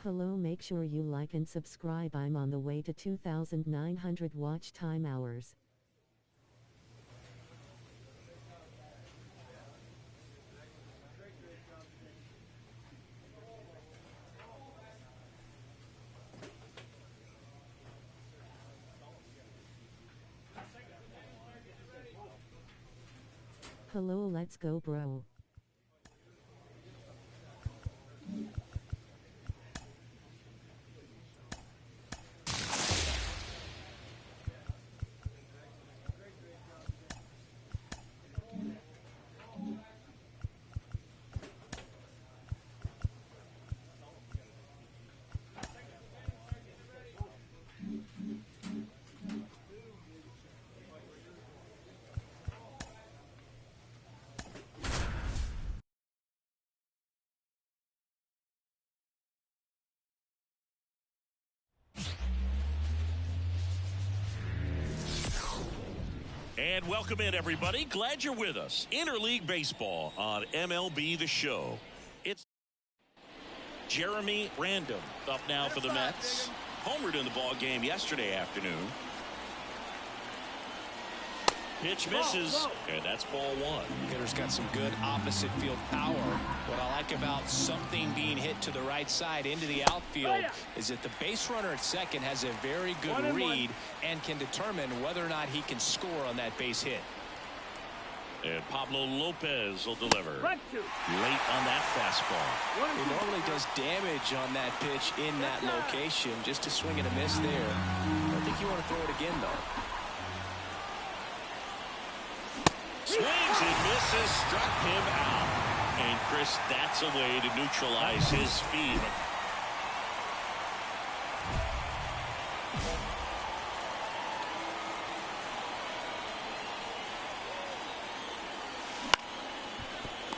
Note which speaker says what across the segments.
Speaker 1: Hello, make sure you like and subscribe. I'm on the way to 2,900 watch time hours. Hello, let's go, bro.
Speaker 2: And welcome in, everybody. Glad you're with us. Interleague Baseball on MLB The Show. It's Jeremy Random up now for the Mets. Homered in the ball game yesterday afternoon. Pitch misses, and that's ball one.
Speaker 3: Hitter's got some good opposite field power. What I like about something being hit to the right side into the outfield is that the base runner at second has a very good read and can determine whether or not he can score on that base hit.
Speaker 2: And Pablo Lopez will deliver. Late on that fastball.
Speaker 3: He normally does damage on that pitch in that location. Just a swing and a miss there. I don't think you want to throw it again, though.
Speaker 2: Swings and misses, struck him out. And Chris, that's a way to neutralize his speed.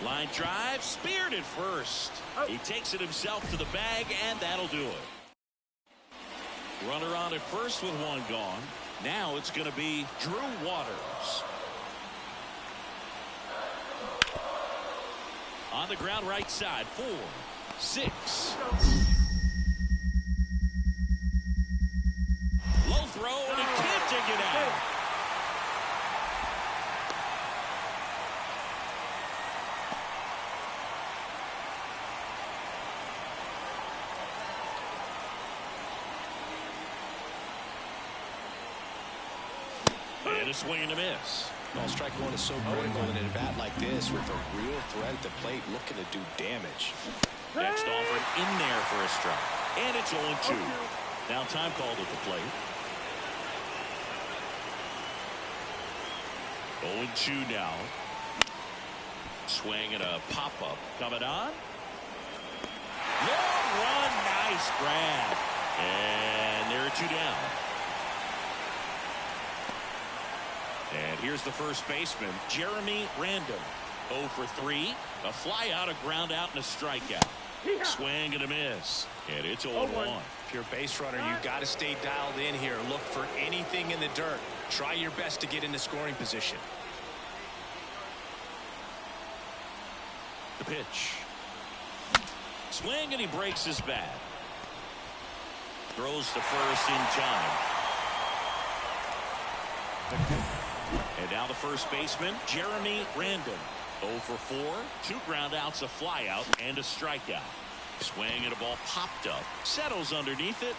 Speaker 2: Line drive, speared at first. He takes it himself to the bag, and that'll do it. Runner on at first with one gone. Now it's going to be Drew Waters. On the ground right side, 4, 6. Low throw, and he can't take it out. And a swing and a miss.
Speaker 3: Well, strike one is so critical in a bat like this with a real threat at the plate looking to do damage.
Speaker 2: Next offered in there for a strike. And it's 0-2. Now time called at the plate. 0-2 now. Swing and a pop-up coming on. Long run, nice grab. And there are 2 down. And here's the first baseman, Jeremy Random. 0 for 3. A fly out, a ground out, and a strikeout. Swing and a miss. And it's 0-1.
Speaker 3: If you're a base runner, you've got to stay dialed in here. Look for anything in the dirt. Try your best to get into scoring position.
Speaker 2: The pitch. Swing, and he breaks his bat. Throws to first in time. And now the first baseman, Jeremy Random. 0 for 4. 2 ground outs, a fly out, and a strikeout. Swing, and a ball popped up. Settles underneath it.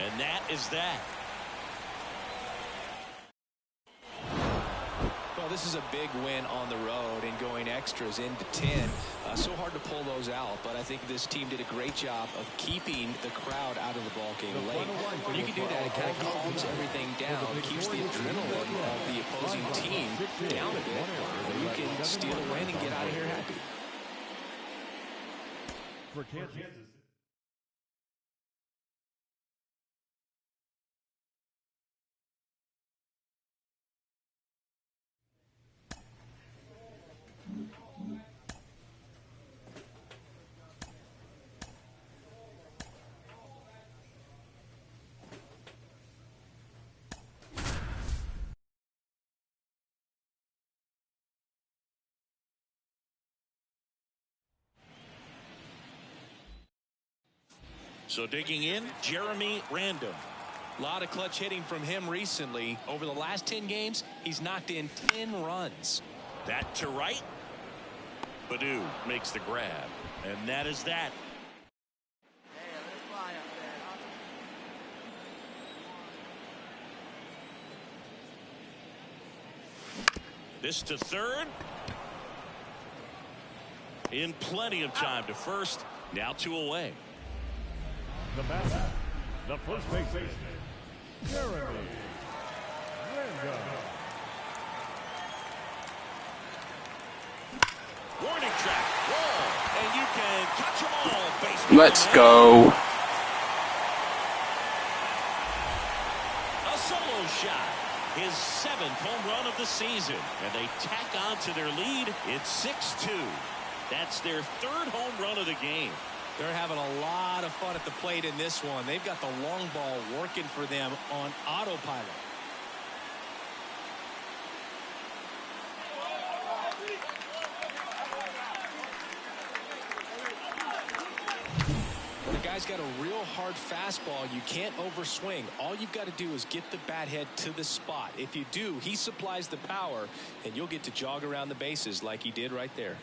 Speaker 2: And that is that.
Speaker 3: Well, this is a big win on the road and going extras into 10. So hard to pull those out, but I think this team did a great job of keeping the crowd out of the ball game late. When you can do that, it kind of calms everything down, keeps the adrenaline of the opposing team down a bit, and you can steal a win and get out of here happy.
Speaker 4: For Kansas.
Speaker 2: So digging in, Jeremy Random.
Speaker 3: A lot of clutch hitting from him recently. Over the last 10 games, he's knocked in 10 runs.
Speaker 2: That to right. Baду makes the grab. And that is that. This to third. In plenty of time to first. Now 2 away.
Speaker 4: The batter, the first baseman, Jeremy Random.
Speaker 2: Warning track, roll, and you can touch them all. Baseball.
Speaker 5: Let's go.
Speaker 2: A solo shot. His 7th home run of the season. And they tack on to their lead. It's 6-2. That's their 3rd home run of the game.
Speaker 3: They're having a lot of fun at the plate in this one. They've got the long ball working for them on autopilot. When a guy's got a real hard fastball, you can't overswing. All you've got to do is get the bat head to the spot. If you do, he supplies the power, and you'll get to jog around the bases like he did right there.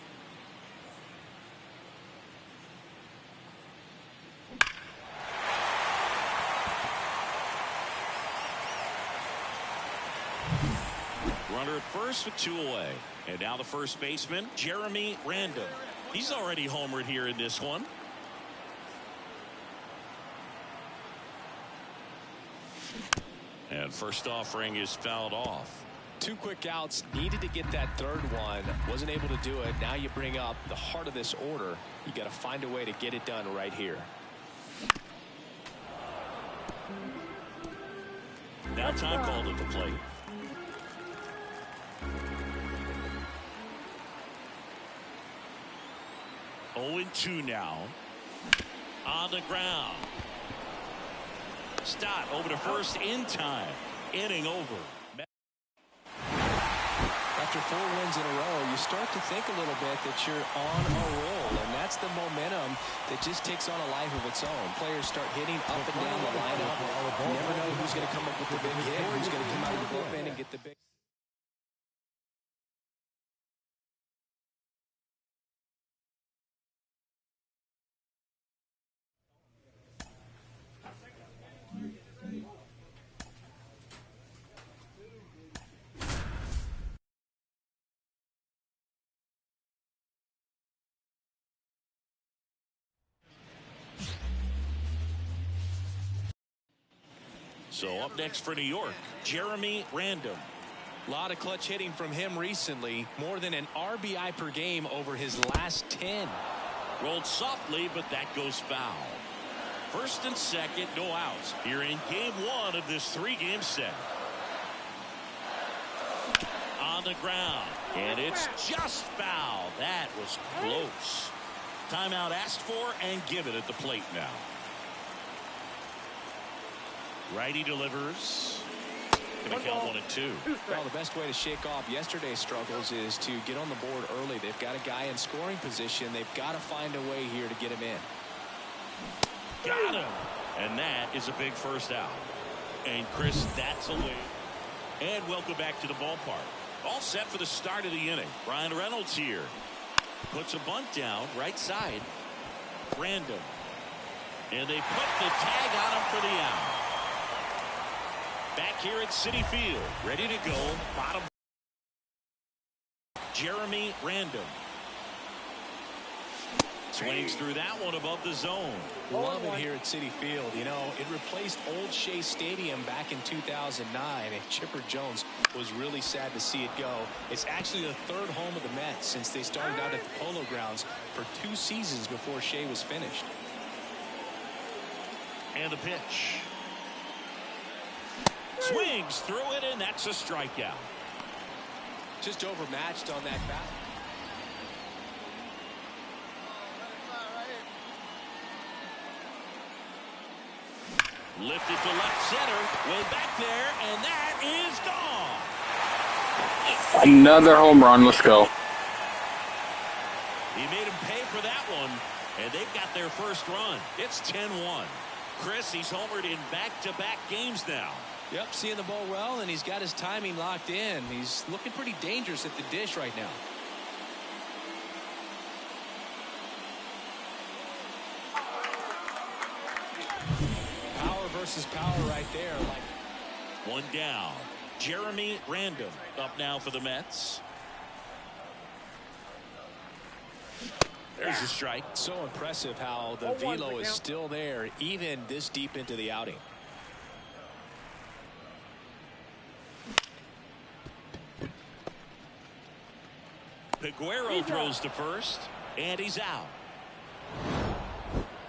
Speaker 2: Runner at first with 2 away. And now the first baseman, Jeremy Random. He's already homered here in this one. And first offering is fouled off.
Speaker 3: 2 quick outs, needed to get that 3rd one, wasn't able to do it. Now you bring up the heart of this order. You got to find a way to get it done right here.
Speaker 2: Now time called at the plate. 0-2 now. On the ground. Stott over to first in time. Inning over.
Speaker 3: After 4 wins in a row, you start to think a little bit that you're on a roll, and that's the momentum that just takes on a life of its own. Players start hitting up and down the lineup. You never know who's going to come up with the big hit, who's going to come out of the bullpen and get the big.
Speaker 2: So up next for New York, Jeremy Random.
Speaker 3: A lot of clutch hitting from him recently. More than an RBI per game over his last 10.
Speaker 2: Rolled softly, but that goes foul. First and second, no outs. Here in game 1 of this 3-game set. On the ground. And it's just foul. That was close. Timeout asked for and given at the plate now. Righty delivers. Going to count 1-2.
Speaker 3: Well, the best way to shake off yesterday's struggles is to get on the board early. They've got a guy in scoring position. They've got to find a way here to get him in.
Speaker 2: Got him. And that is a big first out. And Chris, that's a lead. And welcome back to the ballpark. All set for the start of the inning. Brian Reynolds here. Puts a bunt down right side. Random. And they put the tag on him for the out. Back here at Citi Field, ready to go. Bottom. Jeremy Random. Swings through that one above the zone.
Speaker 3: Love it here at Citi Field. You know, it replaced Old Shea Stadium back in 2009, and Chipper Jones was really sad to see it go. It's actually the 3rd home of the Mets since they started out at the Polo Grounds for 2 seasons before Shea was finished.
Speaker 2: And the pitch. Swings through it, and that's a strikeout.
Speaker 3: Just overmatched on that bat.
Speaker 2: Lifted to left center, way back there, and that is gone.
Speaker 5: Another home run. Let's go.
Speaker 2: He made him pay for that one. And they've got their first run. It's 10-1. Chris, he's homered in back-to-back games now.
Speaker 3: Yep, seeing the ball well, and he's got his timing locked in. He's looking pretty dangerous at the dish right now. Power versus power right there.
Speaker 2: One down. Jeremy Random up now for the Mets. There's a strike.
Speaker 3: So impressive how the velo is still there even this deep into the outing.
Speaker 2: Peguero throws to first, and he's out.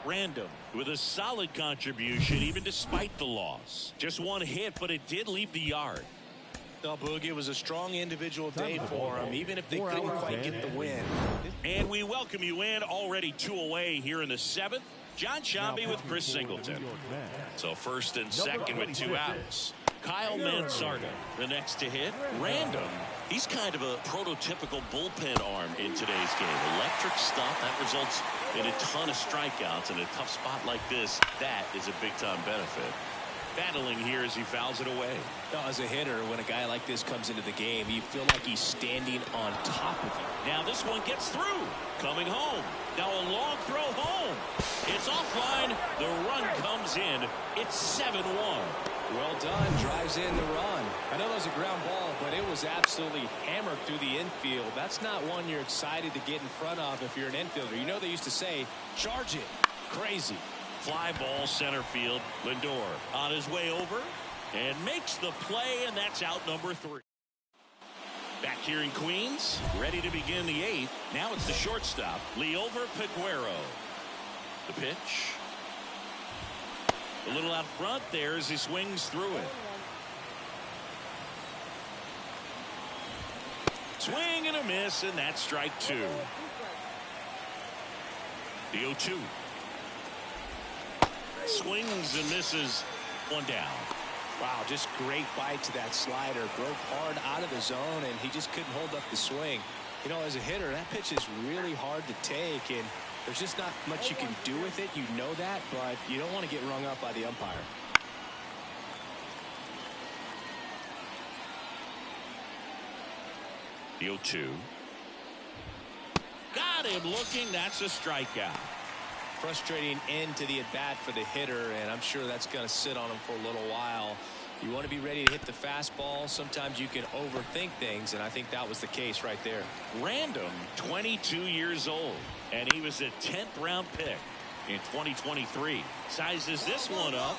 Speaker 2: Random with a solid contribution even despite the loss. Just one hit, but it did leave the yard.
Speaker 3: No, Boog, it was a strong individual day for him, even if they couldn't quite get the win.
Speaker 2: And we welcome you in, already 2 away here in the 7th. John Shambi with Chris Singleton. So first and second with 2 outs. Kyle Mansardo, the next to hit. Random. He's kind of a prototypical bullpen arm in today's game. Electric stuff that results in a ton of strikeouts. In a tough spot like this, that is a big-time benefit. Battling here as he fouls it away.
Speaker 3: Now, as a hitter, when a guy like this comes into the game, you feel like he's standing on top of you.
Speaker 2: Now this one gets through. Coming home. Now a long throw home. It's offline. The run comes in. It's 7-1.
Speaker 3: Well done. Drives in the run. I know that was a ground ball, but it was absolutely hammered through the infield. That's not one you're excited to get in front of if you're an infielder. You know they used to say, charge it. Crazy.
Speaker 2: Fly ball center field. Lindor on his way over and makes the play, and that's out number 3. Back here in Queens, ready to begin the 8th. Now it's the shortstop, Liover Peguero. The pitch. A little out front there as he swings through it. Swing and a miss, and that's strike 2. The 0-2. Swings and misses. 1 down.
Speaker 3: Wow, just great bite to that slider. Broke hard out of the zone, and he just couldn't hold up the swing. You know, as a hitter, that pitch is really hard to take, and there's just not much you can do with it. You know that, but you don't want to get rung up by the umpire.
Speaker 2: The 0-2. Got him looking. That's a strikeout.
Speaker 3: Frustrating end to the at-bat for the hitter, and I'm sure that's going to sit on him for a little while. You want to be ready to hit the fastball. Sometimes you can overthink things, and I think that was the case right there.
Speaker 2: Random, 22 years old, and he was a 10th round pick in 2023. Sizes this one up,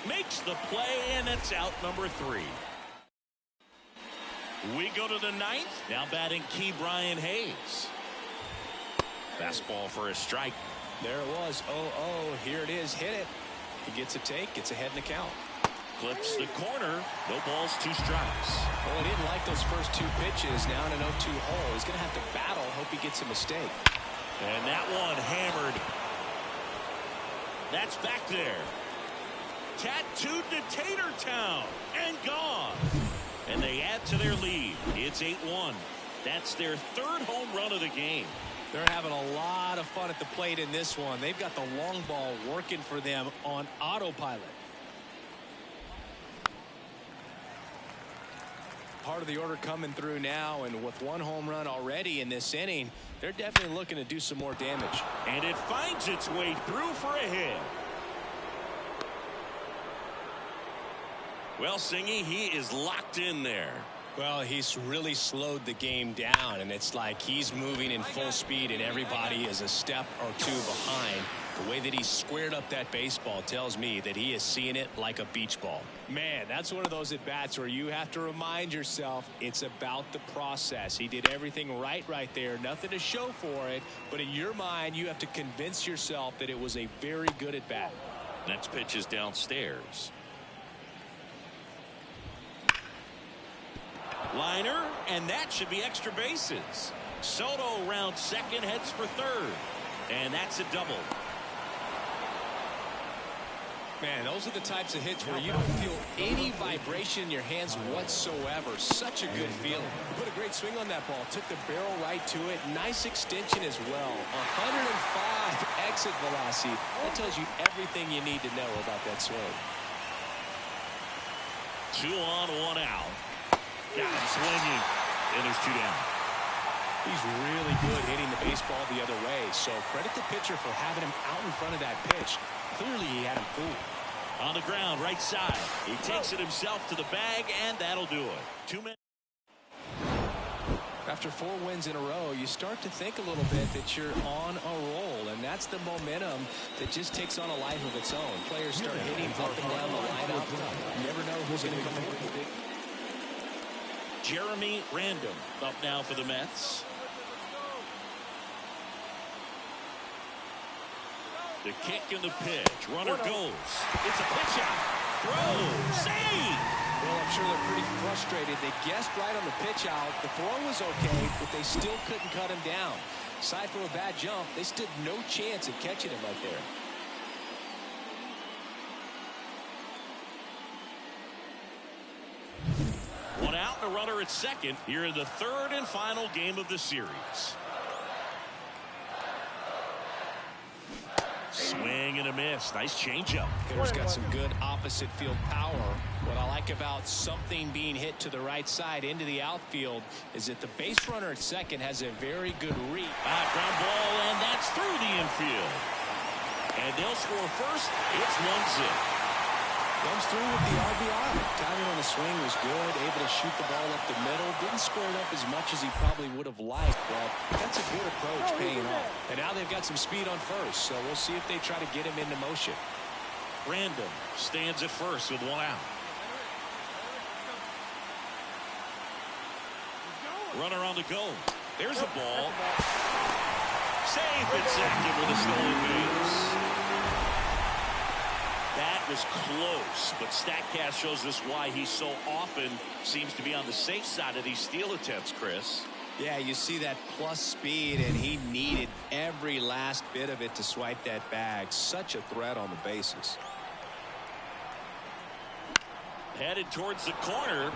Speaker 2: makes the play, and it's out number 3. We go to the 9th. Now batting Key Brian Hayes. Fastball for a strike.
Speaker 3: There it was. 0-0. Here it is. Hit it. He gets a take. Gets ahead in the count.
Speaker 2: Clips the corner. No balls, 2 strikes.
Speaker 3: Well, he didn't like those first 2 pitches. Now in an 0-2 hole. He's going to have to battle. Hope he gets a mistake.
Speaker 2: And that one hammered. That's back there. Tattooed to Tatertown. And gone. And they add to their lead. It's 8-1. That's their 3rd home run of the game.
Speaker 3: They're having a lot of fun at the plate in this one. They've got the long ball working for them on autopilot. Part of the order coming through now, and with 1 home run already in this inning, they're definitely looking to do some more damage.
Speaker 2: And it finds its way through for a hit. Well, Singy, he is locked in there.
Speaker 3: Well, he's really slowed the game down, and it's like he's moving in full speed and everybody is a step or 2 behind. The way that he squared up that baseball tells me that he is seeing it like a beach ball. Man, that's one of those at-bats where you have to remind yourself it's about the process. He did everything right there. Nothing to show for it, but in your mind, you have to convince yourself that it was a very good at-bat.
Speaker 2: Next pitch is downstairs. Liner, and that should be extra bases. Soto round second, heads for third. And that's a double.
Speaker 3: Man, those are the types of hits where you don't feel any vibration in your hands whatsoever. Such a good feeling. Put a great swing on that ball. Took the barrel right to it. Nice extension as well. 105 exit velocity. That tells you everything you need to know about that swing.
Speaker 2: 2 on, 1 out. Got him swinging. And there's 2 down.
Speaker 3: He's really good hitting the baseball the other way. So credit the pitcher for having him out in front of that pitch. Clearly he had him fooled.
Speaker 2: On the ground, right side. He takes it himself to the bag, and that'll do it. 2 minutes.
Speaker 3: After 4 wins in a row, you start to think a little bit that you're on a roll, and that's the momentum that just takes on a life of its own. Players start hitting up and down the lineup. You never know who's going to come in with the big.
Speaker 2: Jeremy Random up now for the Mets. The kick and the pitch. Runner goes. It's a pitch out. Throw. Save.
Speaker 3: Well, I'm sure they're pretty frustrated. They guessed right on the pitch out. The throw was okay, but they still couldn't cut him down. Aside from a bad jump, they stood no chance of catching him right there.
Speaker 2: One out and a runner at second here in the 3rd and final game of the series. Swing and a miss. Nice changeup.
Speaker 3: Hitter's got some good opposite field power. What I like about something being hit to the right side into the outfield is that the base runner at second has a very good read.
Speaker 2: Ground ball, and that's through the infield. And they'll score first. It's 1-0.
Speaker 3: Comes through with the RBI. Timing on the swing was good. Able to shoot the ball up the middle. Didn't square it up as much as he probably would have liked, but that's a good approach paying off. And now they've got some speed on first, so we'll see if they try to get him into motion.
Speaker 2: Random stands at first with 1 out. Runner on the go. There's a ball. Safe at second with a stolen base. That was close, but StatCast shows us why he so often seems to be on the safe side of these steal attempts, Chris.
Speaker 3: Yeah, you see that plus speed, and he needed every last bit of it to swipe that bag. Such a threat on the bases.
Speaker 2: Headed towards the corner.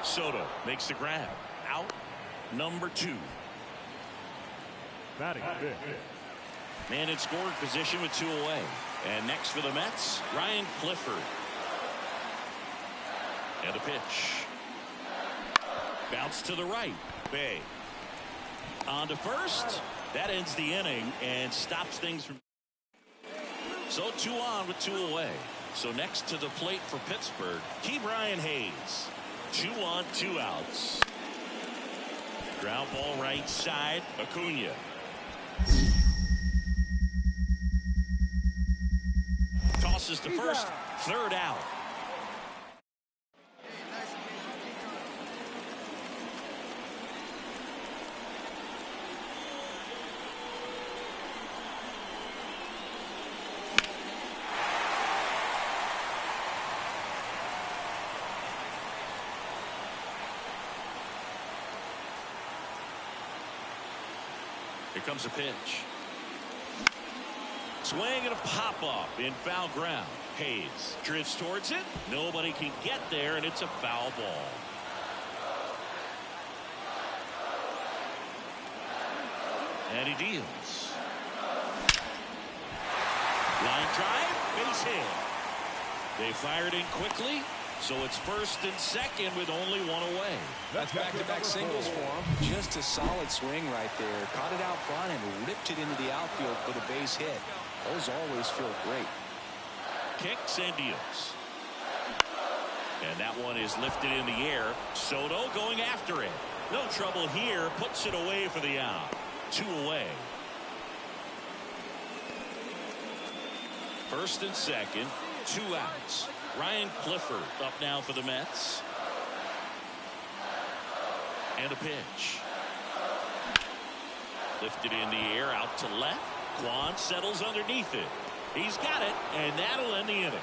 Speaker 2: Soto makes the grab. Out number 2.
Speaker 4: Batting fifth.
Speaker 2: Man in scoring position with 2 away. And next for the Mets, Ryan Clifford. And a pitch. Bounce to the right. Bay. On to first. That ends the inning and stops things from. So 2 on with 2 away. So next to the plate for Pittsburgh, Ke'Bryan Hayes. 2 on, 2 outs. Ground ball right side. Acuna. Tosses to first. 3rd out. Here comes a pitch. Swing and a pop-up in foul ground. Hayes drifts towards it. Nobody can get there, and it's a foul ball. And he deals. Line drive, base hit. They fired in quickly, so it's 1st and 2nd with only 1 away.
Speaker 3: That's back-to-back singles for him. Just a solid swing right there. Caught it out front and ripped it into the outfield for the base hit. Those always feel great.
Speaker 2: Kicks and deals. And that one is lifted in the air. Soto going after it. No trouble here. Puts it away for the out. 2 away. 1st and 2nd. 2 outs. Ryan Clifford up now for the Mets. And a pitch. Lifted in the air out to left. Kwan settles underneath it. He's got it, and that'll end the inning.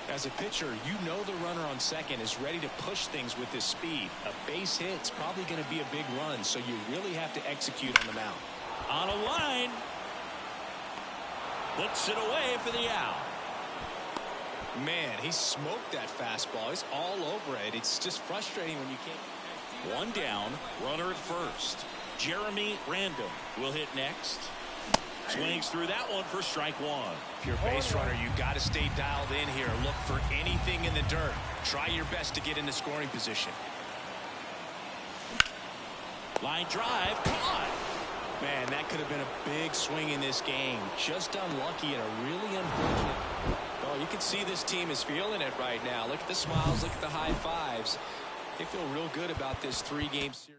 Speaker 3: As a pitcher, you know the runner on second is ready to push things with his speed. A base hit's probably going to be a big run, so you really have to execute on the mound.
Speaker 2: On a line. Puts it away for the out.
Speaker 3: Man, he smoked that fastball. He's all over it. It's just frustrating when you can't.
Speaker 2: One down, runner at first. Jeremy Random will hit next. Swings through that one for strike one.
Speaker 3: If you're a base runner, you got to stay dialed in here. Look for anything in the dirt. Try your best to get into scoring position.
Speaker 2: Line drive, caught.
Speaker 3: Man, that could have been a big swing in this game. Just unlucky and a really unfortunate. Oh, you can see this team is feeling it right now. Look at the smiles, look at the high fives. They feel real good about this 3-game series.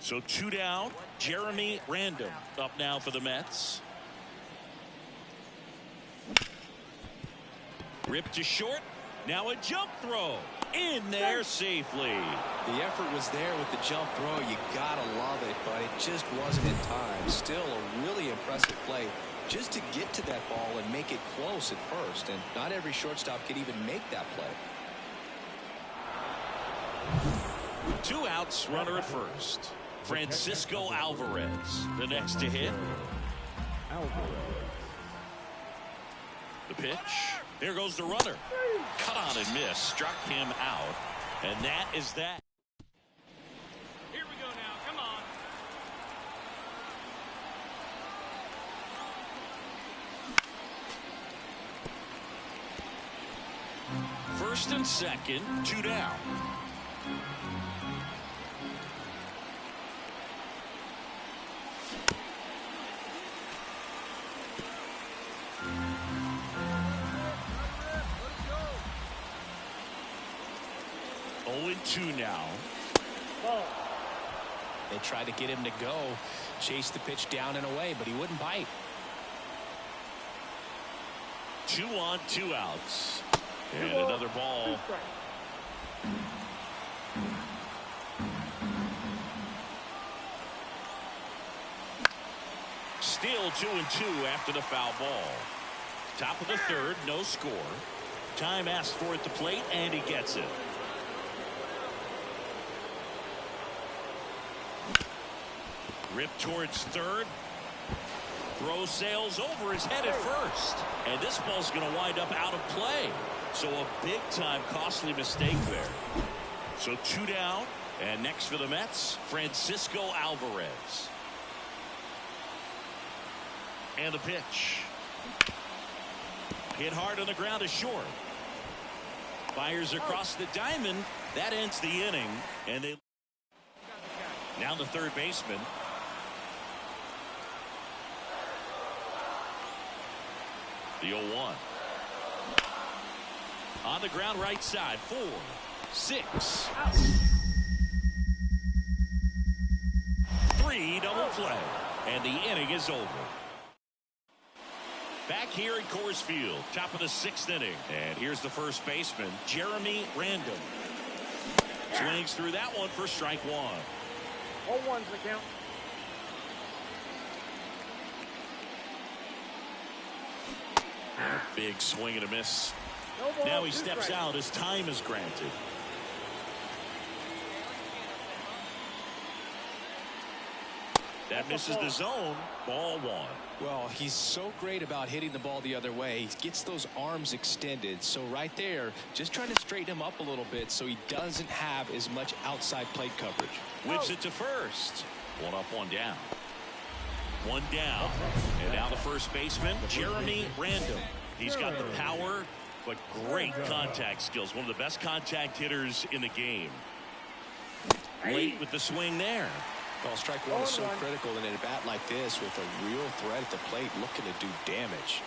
Speaker 2: So 2 down. Jeremy Random up now for the Mets. Ripped to short. Now a jump throw. In there safely.
Speaker 3: The effort was there with the jump throw. You gotta love it, but it just wasn't in time. Still a really impressive play just to get to that ball and make it close at first. And not every shortstop can even make that play.
Speaker 2: 2 outs, runner at first. Francisco Alvarez, the next to hit. The pitch. There goes the runner. Cut on and miss. Struck him out. And that is that.
Speaker 5: Here we go now. Come on.
Speaker 2: First and second, 2 down. Two now.
Speaker 3: They tried to get him to go, chase the pitch down and away, but he wouldn't bite.
Speaker 2: 2 on, 2 outs. And another ball. Still 2-2 after the foul ball. Top of the third, no score. Time asked for at the plate, and he gets it. Rip towards third. Throw sails over his head at first. And this ball's going to wind up out of play. So a big-time costly mistake there. So 2 down. And next for the Mets, Francisco Alvarez. And the pitch. Hit hard on the ground is short. Fires across the diamond. That ends the inning. And they now the third baseman. The 0-1. On the ground right side. 4, 6. 3 double play. And the inning is over. Back here at Coors Field, top of the 6th inning. And here's the first baseman, Jeremy Random. Swings through that one for strike 1.
Speaker 5: All ones the count.
Speaker 2: Big swing and a miss.
Speaker 5: No ball,
Speaker 2: Now he
Speaker 5: 2
Speaker 2: steps
Speaker 5: strikes.
Speaker 2: out as time is granted. That misses the zone. Ball 1.
Speaker 3: Well, he's so great about hitting the ball the other way. He gets those arms extended. So right there, just trying to straighten him up a little bit so he doesn't have as much outside plate coverage.
Speaker 2: Whips it to first. 1 up, 1 down. 1 down. And now the first baseman, Jeremy Random. He's got the power, but great contact skills. One of the best contact hitters in the game. Late with the swing there.
Speaker 3: Well, strike 1 is so critical in a bat like this with a real threat at the plate looking to do damage.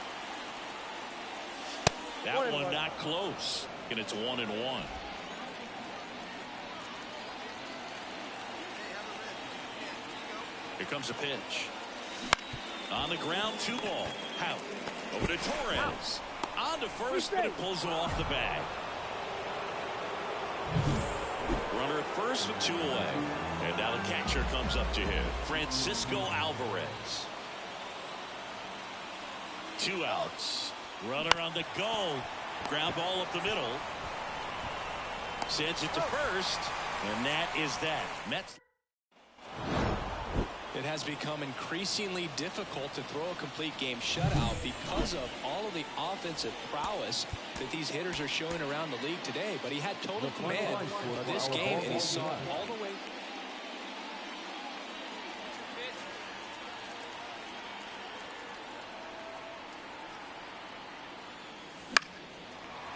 Speaker 2: That one not close. And it's 1-1. Here comes a pitch. On the ground, 2 ball. Out. Over to Torres. On to first, but it pulls him off the bag. Runner at first with 2 away. And now the catcher comes up to him. Francisco Alvarez. 2 outs. Runner on the go. Ground ball up the middle. Sends it to first. And that is that. Mets.
Speaker 3: It has become increasingly difficult to throw a complete game shutout because of all of the offensive prowess that these hitters are showing around the league today. But he had total command of this game, and he saw it all the way.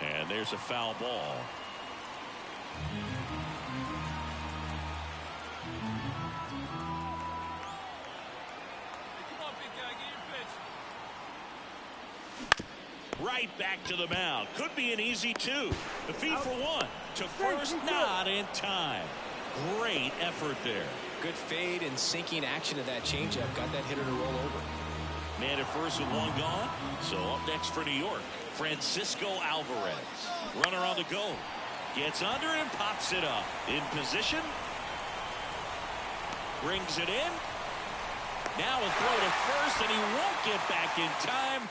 Speaker 2: And there's a foul ball. Right back to the mound. Could be an easy 2. The feed for 1. To first, not in time. Great effort there.
Speaker 3: Good fade and sinking action of that changeup. Got that hitter to roll over.
Speaker 2: Man at first with 1 gone. So up next for New York, Francisco Alvarez. Runner on the go. Gets under and pops it up. In position. Brings it in. Now a throw to first, and he won't get back in time.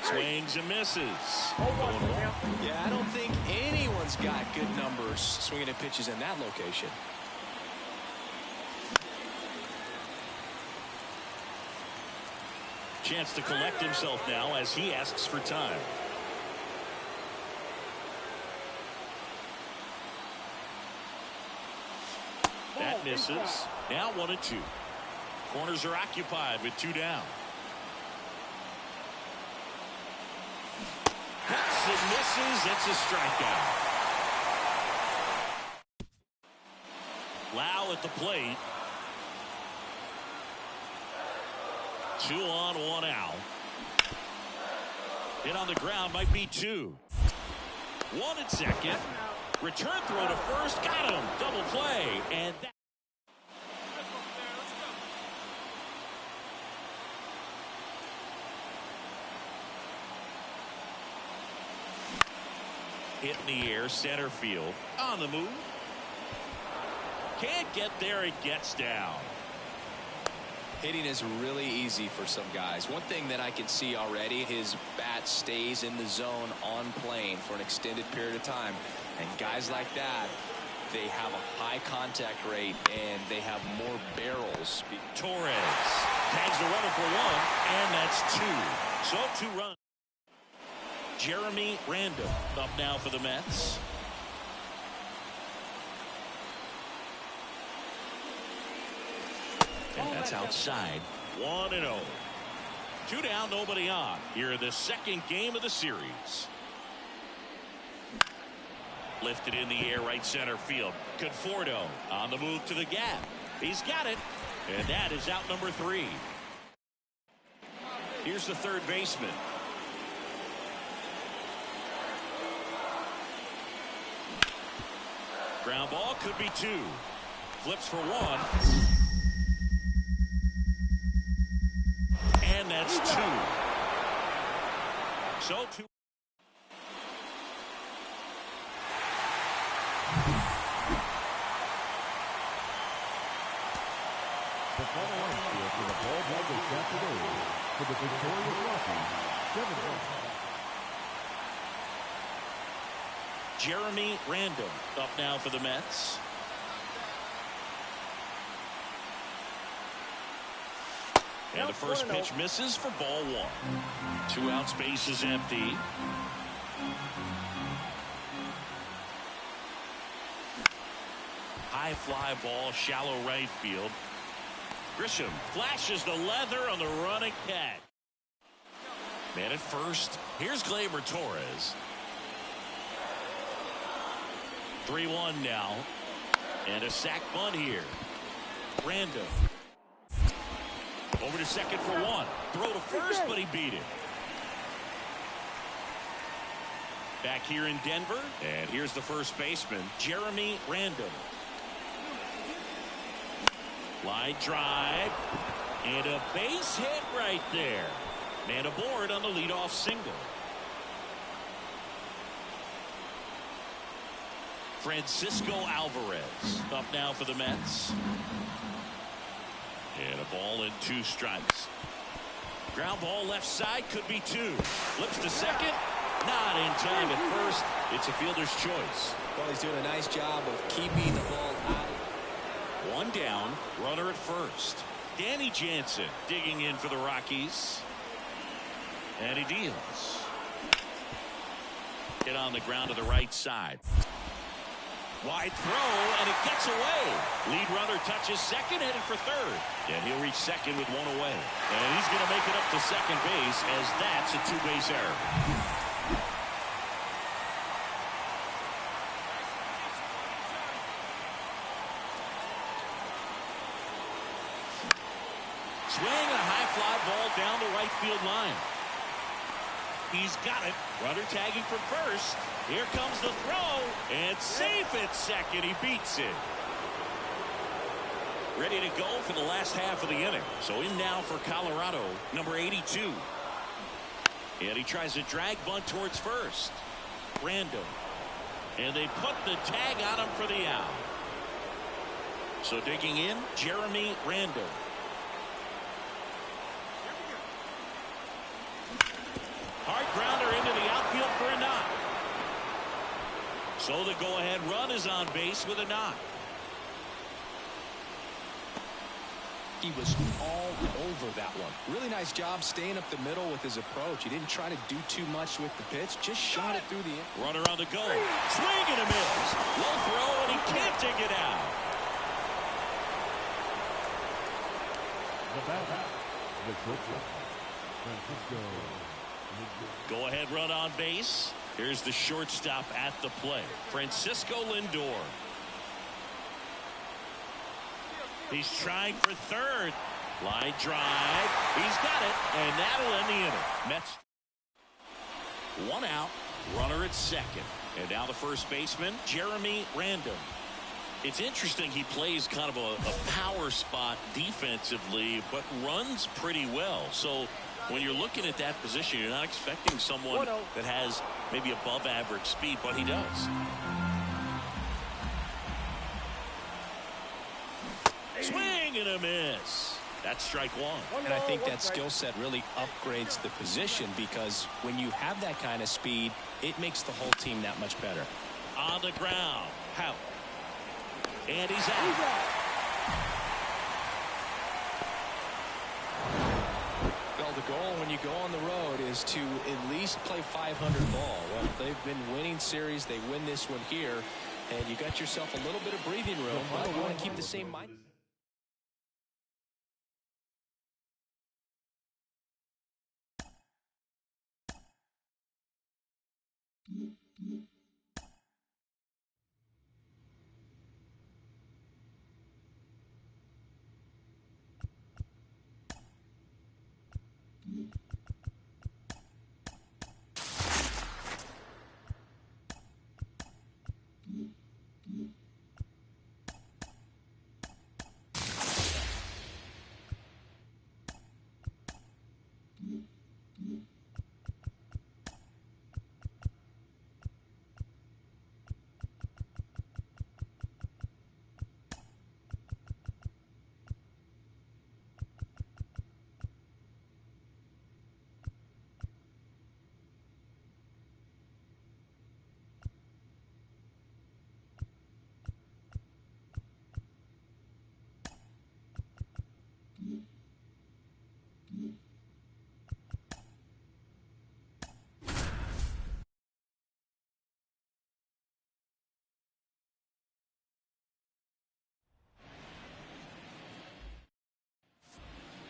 Speaker 2: Swings and misses.
Speaker 3: Yeah, I don't think anyone's got good numbers swinging at pitches in that location.
Speaker 2: Chance to collect himself now as he asks for time. That misses. Now 1-2. Corners are occupied with 2 down. Cuts and misses. It's a strikeout. Lau at the plate. 2 on, 1 out. Hit on the ground might be 2. 1 at second. Return throw to first. Got him. Double play. And that. Hit in the air, center field. On the move. Can't get there, it gets down.
Speaker 3: Hitting is really easy for some guys. One thing that I can see already, his bat stays in the zone on plane for an extended period of time. And guys like that, they have a high contact rate and they have more barrels.
Speaker 2: Torres tags the runner for 1, and that's 2. So 2 runs. Jeremy Random up now for the Mets. And that's outside. 1-0. 2 down, nobody on. Here in the second game of the series. Lifted in the air, right center field. Conforto on the move to the gap. He's got it. And that is out number 3. Here's the third baseman. Ground ball could be 2. Flips for 1. And that's 2. So 2.
Speaker 4: The following field for the ball held this afternoon for the victorious Rockies, 7-1.
Speaker 2: Jeremy Random up now for the Mets. And the first pitch misses for ball 1. 2 outs, base is empty. High fly ball, shallow right field. Grisham flashes the leather on the running catch. Man at first. Here's Gleyber Torres. 3-1 now. And a sac bunt here. Random. Over to second for one. Throw to first, but he beat it. Back here in Denver, and here's the first baseman, Jeremy Random. Line drive, and a base hit right there. Man aboard on the leadoff single. Francisco Alvarez up now for the Mets. And a ball and 2 strikes. Ground ball left side, could be 2. Flips to second. Not in time at first. It's a fielder's choice.
Speaker 3: Well, he's doing a nice job of keeping the ball out.
Speaker 2: 1 down, runner at first. Danny Jansen digging in for the Rockies. And he deals. Hit on the ground to the right side. Wide throw, and it gets away. Lead runner touches second, heading for third. And he'll reach second with 1 away. And he's going to make it up to second base, as that's a 2-base error. Swing, a high fly ball down the right field line. He's got it. Runner tagging from first. Here comes the throw, and safe at second. He beats it. Ready to go for the last half of the inning. So in now for Colorado, number 82. And he tries a drag bunt towards first. Random. And they put the tag on him for the out. So digging in, Jeremy Random. Hard grounder into the outfield for a knock. So the go-ahead run is on base with a knock.
Speaker 3: He was all over that one. Really nice job staying up the middle with his approach. He didn't try to do too much with the pitch. Just shot it through the end.
Speaker 2: Runner on the go. Swing and a miss. Low throw, and he can't take it out.
Speaker 4: The bat, the shortstop, Francisco.
Speaker 2: Go ahead run on base. Here's the shortstop at the plate, Francisco Lindor. He's trying for third. Line drive. He's got it, and that'll end the inning. Mets 1 out, runner at second. And now the first baseman, Jeremy Random. It's interesting, he plays kind of a power spot defensively, but runs pretty well. So when you're looking at that position, you're not expecting someone that has maybe above average speed, but he does. Swing and a miss. That's strike 1.
Speaker 3: And I think that skill set really upgrades the position, because when you have that kind of speed, it makes the whole team that much better.
Speaker 2: On the ground. How? And he's out.
Speaker 3: Well, the goal when you go on the road is to at least play 500 ball. Well, they've been winning series. They win this one here, and you got yourself a little bit of breathing room, but you want to keep the same mind.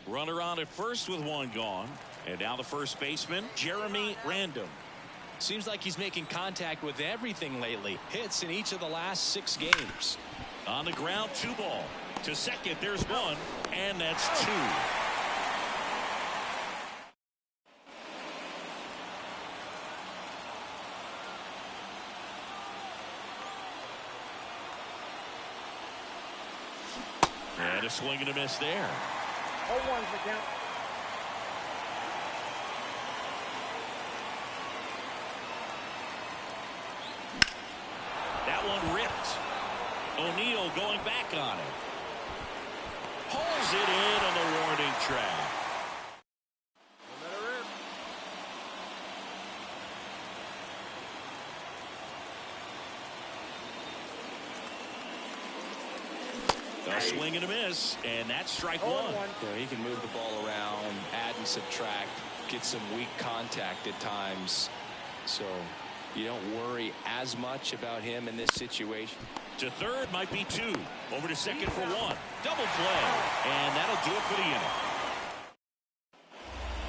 Speaker 2: Runner on at first with 1 gone. And now the first baseman, Jeremy Random.
Speaker 3: Seems like he's making contact with everything lately. Hits in each of the last 6 games.
Speaker 2: On the ground, 2 ball. To second, there's 1, and that's 2. And a swing and a miss there.
Speaker 5: 0-1's the count.
Speaker 2: That one ripped. O'Neill going back on it. Pulls it in on the warning track. A swing and a miss, and that's strike one.
Speaker 3: Yeah, he can move the ball around, add and subtract, get some weak contact at times. So you don't worry as much about him in this situation.
Speaker 2: To third might be two. Over to second for one. Double play. And that'll do it for the inning.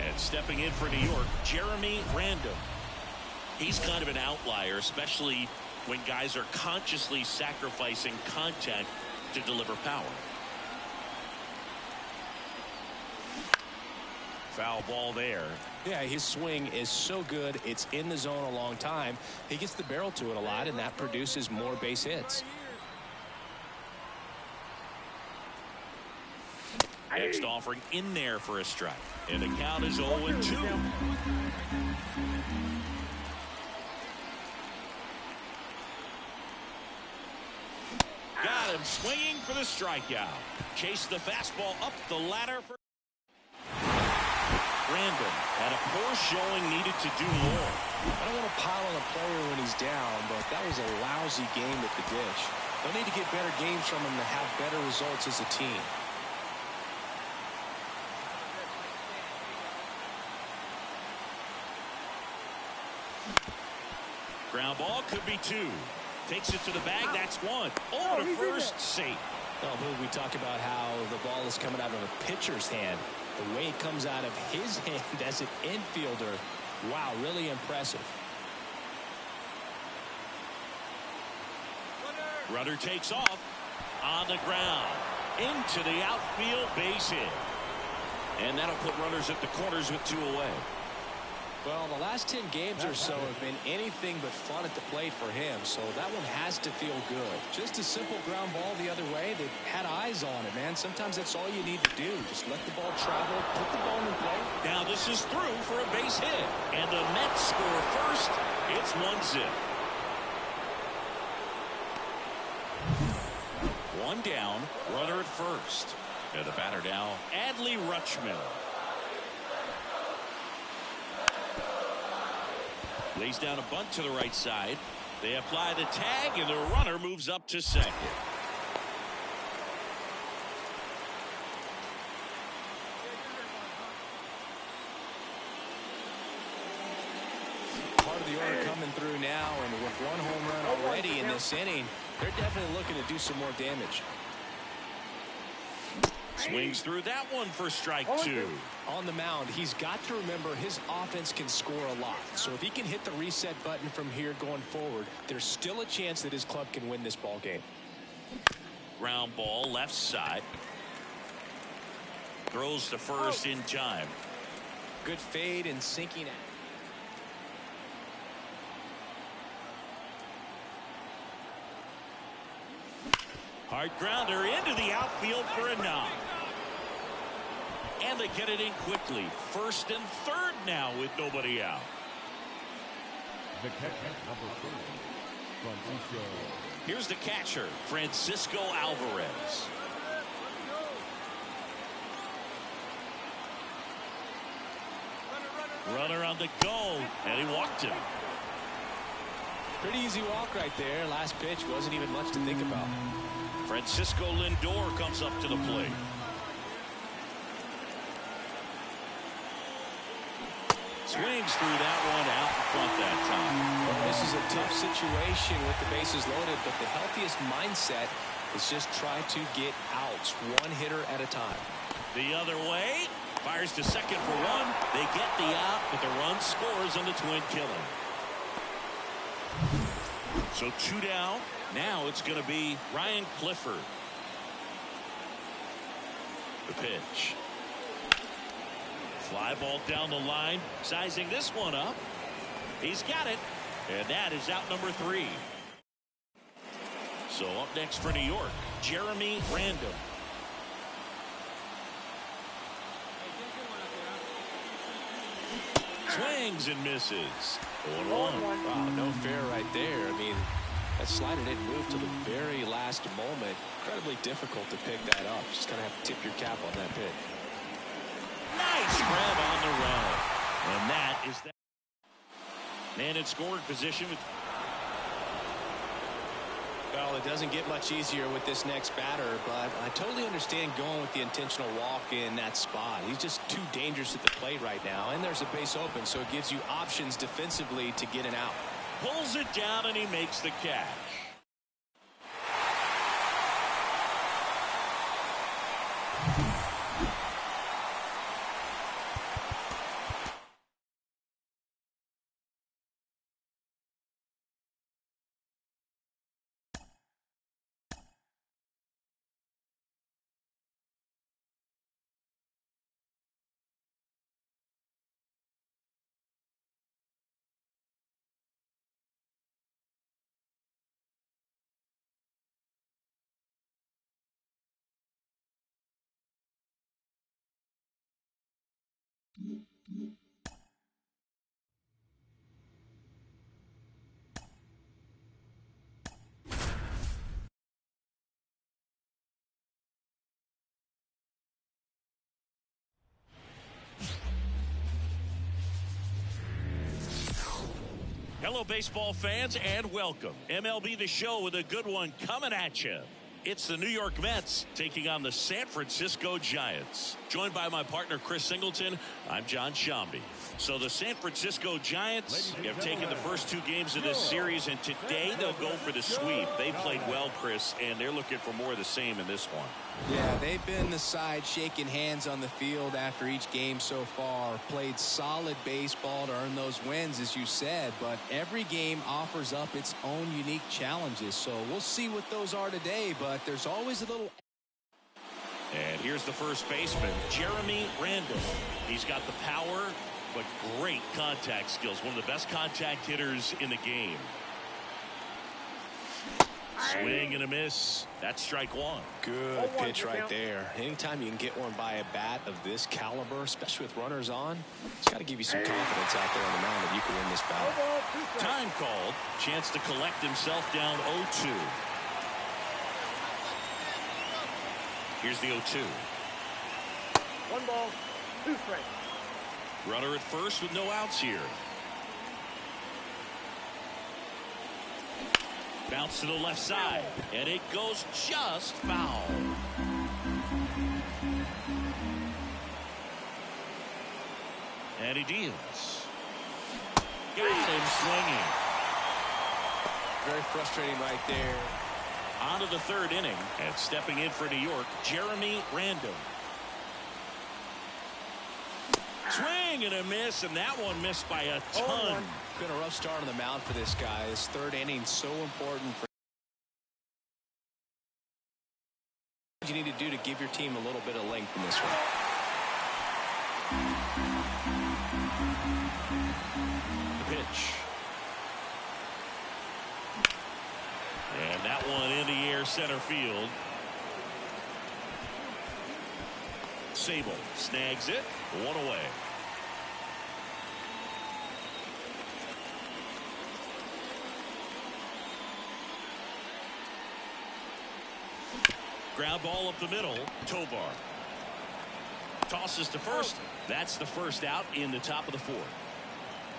Speaker 2: And stepping in for New York, Jeremy Random. He's kind of an outlier, especially when guys are consciously sacrificing contact to deliver power. Foul ball there.
Speaker 3: Yeah, his swing is so good. It's in the zone a long time. He gets the barrel to it a lot, and that produces more base hits.
Speaker 2: Next offering in there for a strike. And the count is 0-2. Got him swinging for the strikeout. Chased the fastball up the ladder for Random. Had a poor showing, needed to do more.
Speaker 3: I don't want to pile on a player when he's down, but that was a lousy game at the dish. They'll need to get better games from him to have better results as a team.
Speaker 2: Ground ball could be two. Takes it to the bag. That's one. Over to first, safe.
Speaker 3: Well, we talk about how the ball is coming out of a pitcher's hand. The way it comes out of his hand as an infielder, wow, really impressive.
Speaker 2: Runner takes off on the ground into the outfield, base hit. And that'll put runners at the corners with two away.
Speaker 3: Well, the last 10 games or so have been anything but fun at the plate for him, so that one has to feel good. Just a simple ground ball the other way. They've had eyes on it, man. Sometimes that's all you need to do. Just let the ball travel, put the ball in play.
Speaker 2: Now this is through for a base hit. And the Mets score first. It's 1-0. One down, runner at first. And the batter now, Adley Rutschman. Lays down a bunt to the right side. They apply the tag, and the runner moves up to second.
Speaker 3: Part of the order coming through now, and with one home run already in this inning, they're definitely looking to do some more damage.
Speaker 2: Swings through that one for strike two.
Speaker 3: On the mound, he's got to remember his offense can score a lot. So if he can hit the reset button from here going forward, there's still a chance that his club can win this ball game.
Speaker 2: Ground ball left side. Throws to first in time.
Speaker 3: Good fade and sinking out.
Speaker 2: Hard grounder into the outfield for a knock. And they get it in quickly. First and third now with nobody out.
Speaker 4: The catcher, number 4, Francisco.
Speaker 2: Here's the catcher, Francisco Alvarez. Runner on the go, and he walked him.
Speaker 3: Pretty easy walk right there. Last pitch wasn't even much to think about.
Speaker 2: Francisco Lindor comes up to the plate. Swings through that one out in front that time.
Speaker 3: Well, this is a tough situation with the bases loaded, but the healthiest mindset is just try to get outs, one hitter at a time.
Speaker 2: The other way, fires to second for one. They get the out, but the run scores on the twin killing. So two down. Now it's going to be Ryan Clifford. The pitch. Fly ball down the line, sizing this one up. He's got it, and that is out number 3. So up next for New York, Jeremy Random. Swings and misses. 0-1.
Speaker 3: Wow, no fair right there. I mean, that slider didn't move till the very last moment. Incredibly difficult to pick that up. Just kind of have to tip your cap on that pitch.
Speaker 2: Nice grab on the run. And that is that. Man in scoring position.
Speaker 3: Well, it doesn't get much easier with this next batter, but I totally understand going with the intentional walk in that spot. He's just too dangerous at the plate right now, and there's a base open, so it gives you options defensively to get an out.
Speaker 2: Pulls it down, and he makes the catch. Hello, baseball fans, and welcome. MLB The Show with a good one coming at you. It's the New York Mets taking on the San Francisco Giants. Joined by my partner, Chris Singleton, I'm John Shambi. So the San Francisco Giants have taken the first two games of this series, and today they'll go for the sweep. They played well, Chris, and they're looking for more of the same in this one.
Speaker 3: Yeah, they've been the side shaking hands on the field after each game so far. Played solid baseball to earn those wins, as you said, but every game offers up its own unique challenges. So we'll see what those are today, but there's always a little...
Speaker 2: And here's the first baseman, Jeremy Randall. He's got the power, but great contact skills. One of the best contact hitters in the game. Swing and a miss. That's strike one.
Speaker 3: Good pitch right there. Anytime you can get one by a bat of this caliber, especially with runners on, it's got to give you some confidence out there on the mound that you can win this battle.
Speaker 2: Time called. Chance to collect himself down 0-2. Here's the 0-2.
Speaker 5: 1 ball, 2 strikes.
Speaker 2: Runner at first with no outs here. Bounce to the left side, and it goes just foul. And he deals. Got him swinging.
Speaker 3: Very frustrating right there.
Speaker 2: On to the third inning, and stepping in for New York, Jeremy Randall. Swing and a miss, and that one missed by a ton.
Speaker 3: Been a rough start on the mound for this guy. His third inning so important for what you need to do to give your team a little bit of length in this one.
Speaker 2: The pitch. And that one in the air center field. Sable snags it. One away. Ground ball up the middle. Tovar tosses to first. That's the first out in the top of the fourth.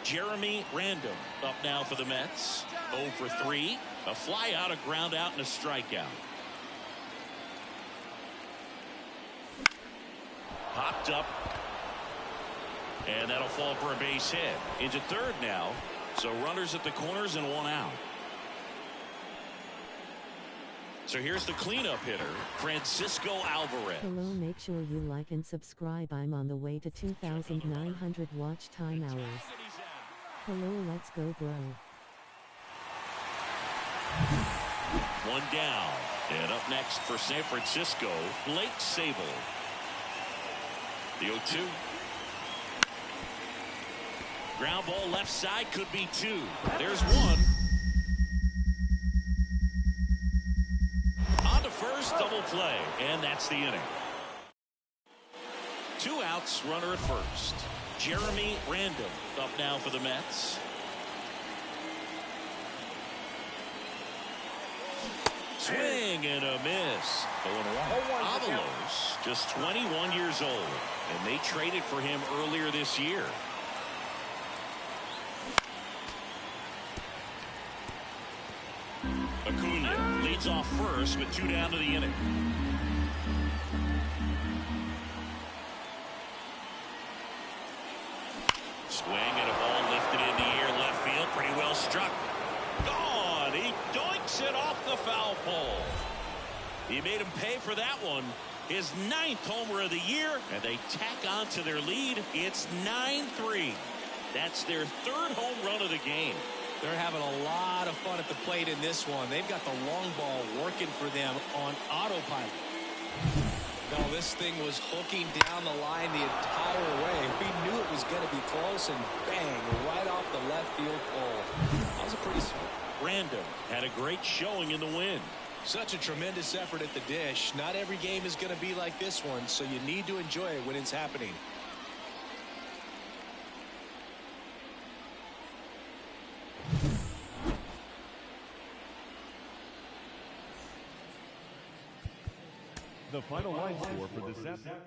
Speaker 2: Jeremy Randall up now for the Mets. 0 for 3. A fly out, a ground out, and a strikeout. Popped up. And that'll fall for a base hit. Into third now. So runners at the corners and one out. So here's the cleanup hitter, Francisco Alvarez.
Speaker 1: Hello, make sure you like and subscribe. I'm on the way to 2,900 watch time hours. Hello, let's go, bro.
Speaker 2: One down. And up next for San Francisco, Blake Sable. The 0-2. Ground ball left side, could be 2. There's one. On to first, double play, and that's the inning. 2 outs, runner at first. Jeremy Random up now for the Mets. Swing and a miss. 0-1. Avalos, just 21 years old, and they traded for him earlier this year. Acuna leads off first with 2 down to the inning. Swing and a ball lifted in the air, left field, pretty well struck. Gone. He doinks it off the foul pole. He made him pay for that one. His 9th homer of the year, and they tack on to their lead. It's 9-3. That's their 3rd home run of the game.
Speaker 3: They're having a lot of fun at the plate in this one. They've got the long ball working for them on autopilot. No, this thing was hooking down the line the entire way. We knew it was going to be close, and bang, right off the left field pole. That was a pretty sweet.
Speaker 2: Random had a great showing in the win.
Speaker 3: Such a tremendous effort at the dish. Not every game is going to be like this one, so you need to enjoy it when it's happening.
Speaker 4: The final line score for this afternoon.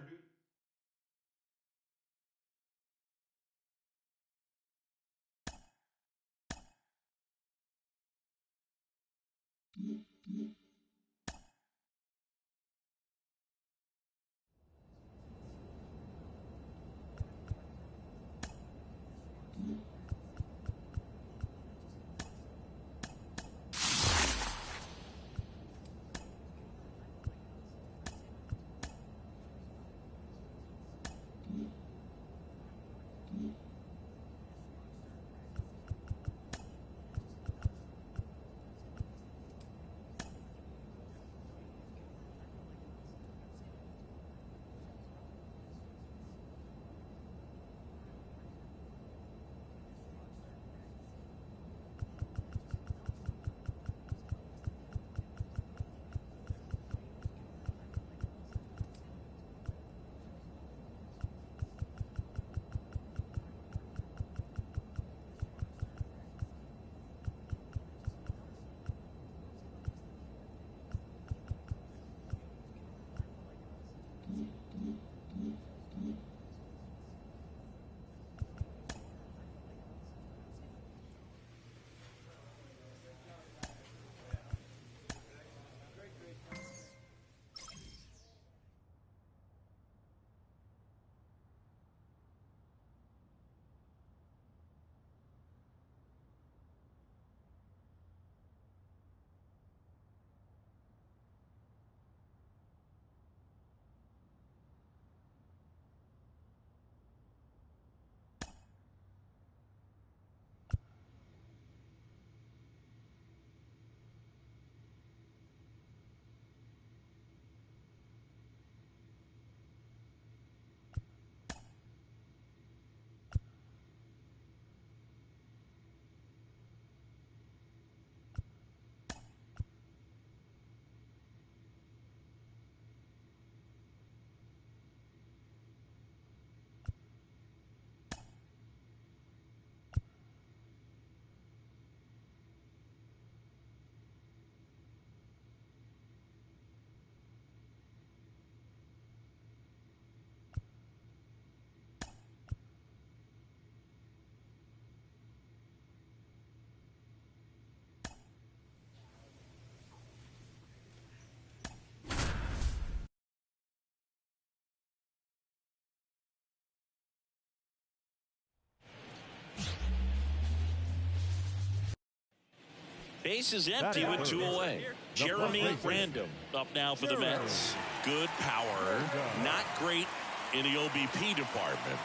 Speaker 2: Base is empty with 2 away. Jeremy Random up now for the Mets. Good power, not great in the OBP department.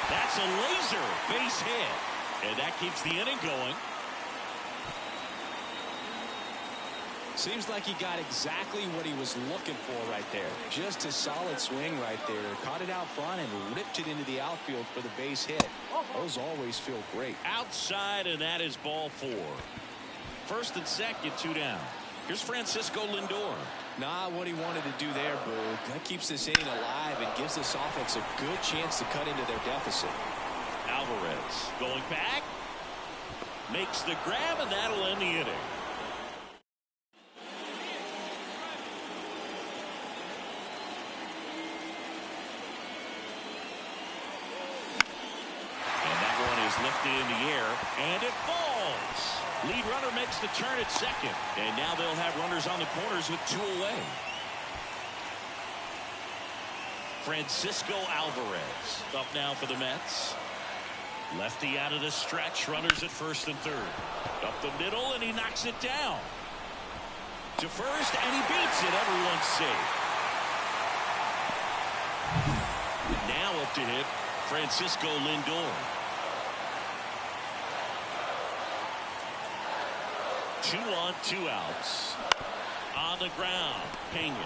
Speaker 2: That's a laser base hit, and that keeps the inning going.
Speaker 3: Seems like he got exactly what he was looking for right there. Just a solid swing right there. Caught it out front and ripped it into the outfield for the base hit. Those always feel great.
Speaker 2: Outside, and that is ball 4. First and second, 2 down. Here's Francisco Lindor.
Speaker 3: Not what he wanted to do there, Boo. That keeps this inning alive and gives this offense a good chance to cut into their deficit.
Speaker 2: Alvarez going back. Makes the grab, and that'll end the inning. And that one is lifted in the air, and it falls. Lead runner makes the turn at second, and now they'll have runners on the corners with 2 away. Francisco Alvarez up now for the Mets. Lefty out of the stretch, runners at first and third. Up the middle, and he knocks it down. To first, and he beats it. Everyone's safe. Now up to hit, Francisco Lindor. 2 on, 2 outs. On the ground, Pena.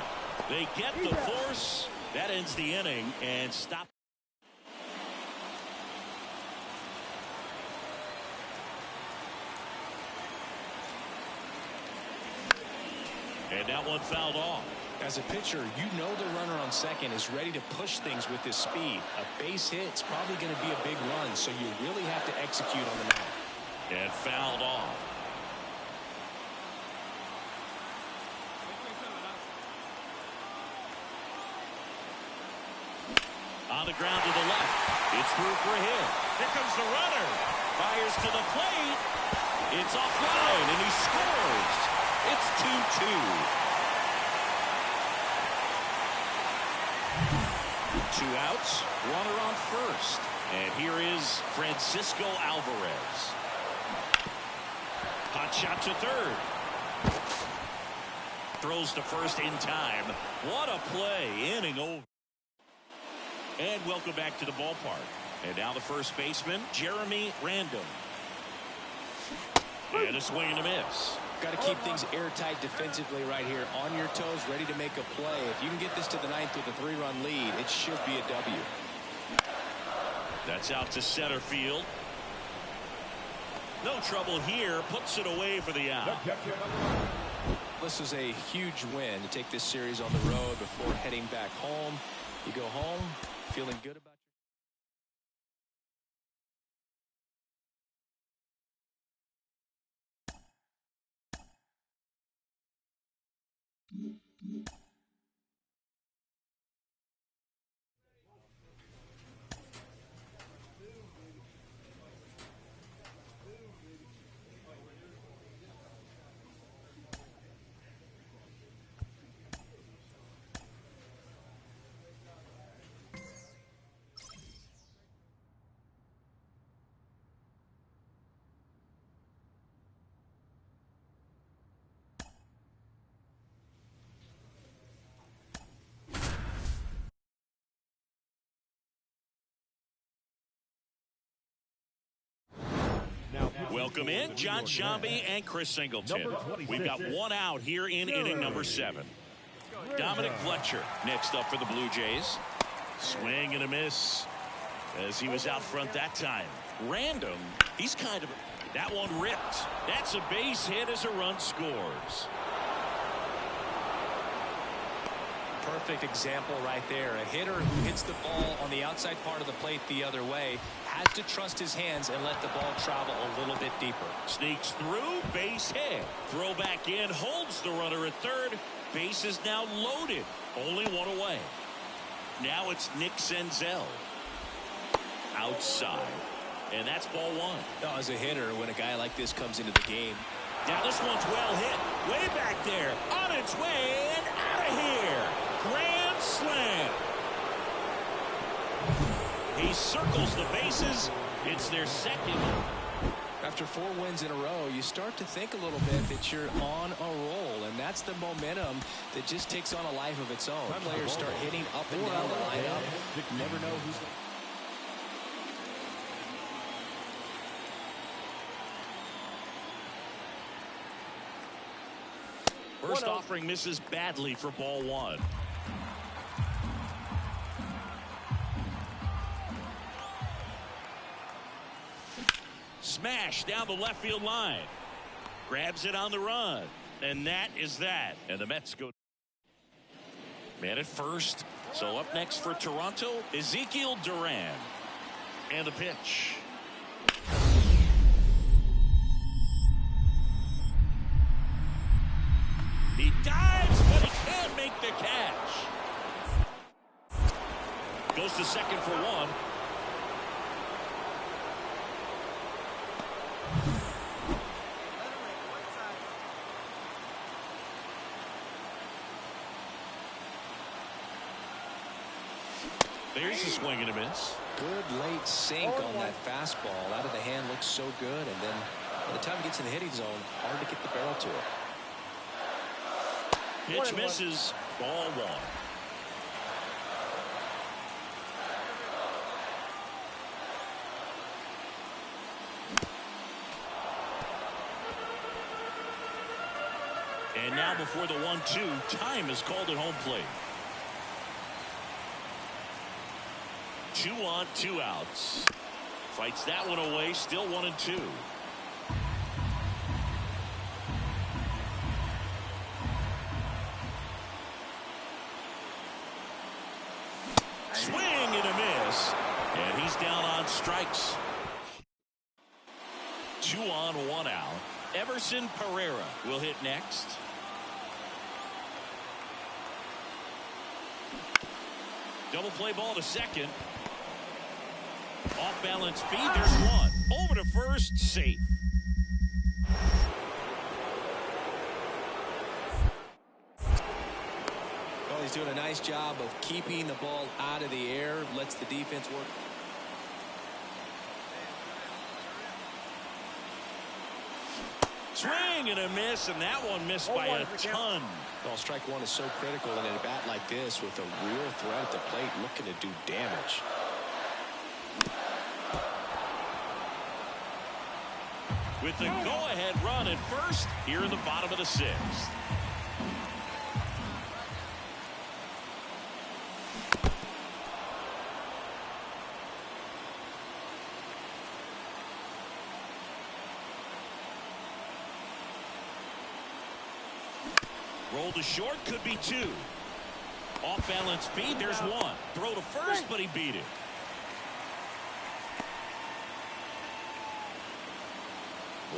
Speaker 2: They get the force. That ends the inning and stop. And that one fouled off.
Speaker 3: As a pitcher, you know the runner on second is ready to push things with his speed. A base hit's probably going to be a big run, so you really have to execute on the mound.
Speaker 2: And fouled off. On the ground to the left. It's through for a hit. Here comes the runner. Fires to the plate. It's offline, and he scores. It's 2-2. 2 outs, runner on first. And here is Francisco Alvarez. Hot shot to third. Throws to first in time. What a play. Inning over. And welcome back to the ballpark. And now the first baseman, Jeremy Random. And a swing and a miss.
Speaker 3: Got to keep things airtight defensively right here. On your toes, ready to make a play. If you can get this to the ninth with a 3-run lead, it should be a W.
Speaker 2: That's out to center field. No trouble here. Puts it away for the out.
Speaker 3: This is a huge win to take this series on the road before heading back home. You go home feeling good about
Speaker 2: Welcome in, John Shambi and Chris Singleton. We've got 1 out here in inning number 7. Dominic Fletcher next up for the Blue Jays. Swing and a miss as he was out front that time. Random, he's kind of, that one ripped. That's a base hit as a run scores.
Speaker 3: perfect example right there. A hitter who hits the ball on the outside part of the plate the other way has to trust his hands and let the ball travel a little bit deeper.
Speaker 2: Sneaks through, base hit. Throw back in, holds the runner at third. Base is now loaded. Only one away. Now it's Nick Senzel. Outside. And that's ball one.
Speaker 3: Oh, as a hitter, when a guy like this comes into the game.
Speaker 2: Now this one's well hit. Way back there. On its way and out of here. Grand slam. He circles the bases. It's their second.
Speaker 3: After 4 wins in a row, you start to think a little bit that you're on a roll, and that's the momentum that just takes on a life of its own. Players start hitting up and down the lineup. You never know who's going to...
Speaker 2: First offering misses badly for ball one. Smash down the left field line. Grabs it on the run. And that is that. And the Mets go. Man at first. So up next for Toronto, Ezekiel Duran. And the pitch. He dives, but he can't make the catch. Goes to second for one. There's a swing and a miss.
Speaker 3: Good late sink on that fastball. Out of the hand, looks so good. And then by the time it gets in the hitting zone, hard to get the barrel to it.
Speaker 2: Pitch misses. Ball one. And now before the 1-2, time is called at home plate. 2 on, 2 outs. Fights that one away, still 1-2. Swing and a miss. And he's down on strikes. 2 on, 1 out. Everson Pereira will hit next. Double play ball to second. Off balance feed, there's one. Over to first, safe.
Speaker 3: Well, he's doing a nice job of keeping the ball out of the air. Lets the defense work.
Speaker 2: Swing and a miss, and that one missed by a ton.
Speaker 3: Well, strike one is so critical in a bat like this with a real threat at the plate looking to do damage.
Speaker 2: With the go-ahead run at first, here in the bottom of the 6th. Roll to short, could be 2. Off balance speed, there's 1. Throw to first, but he beat it.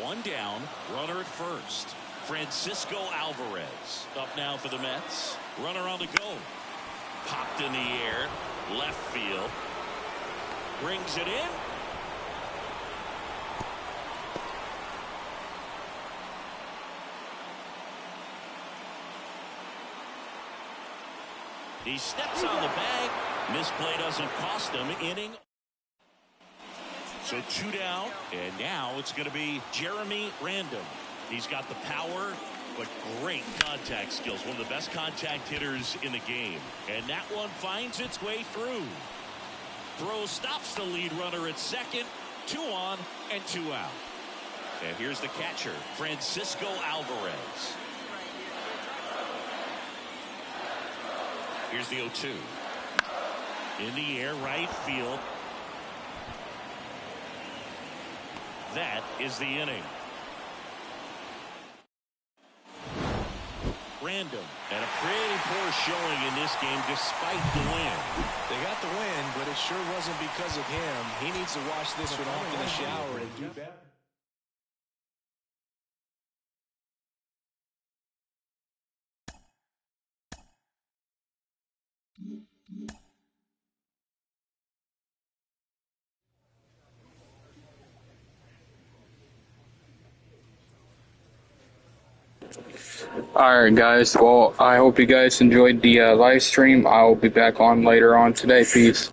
Speaker 2: One down, runner at first. Francisco Alvarez up now for the Mets. Runner on the go. Popped in the air, left field. Brings it in. He steps on the bag. Misplay doesn't cost him. Inning. So 2 down, and now it's going to be Jeremy Random. He's got the power, but great contact skills. One of the best contact hitters in the game. And that one finds its way through. Throw stops the lead runner at second. 2 on and 2 out. And here's the catcher, Francisco Alvarez. Here's the 0-2. In the air, right field. That is the inning. Random. And a pretty poor showing in this game despite the win.
Speaker 3: They got the win, but it sure wasn't because of him. He needs to wash this one off in the shower and do better.
Speaker 6: Alright guys, well I hope you guys enjoyed the live stream. I'll be back on later on today. Peace.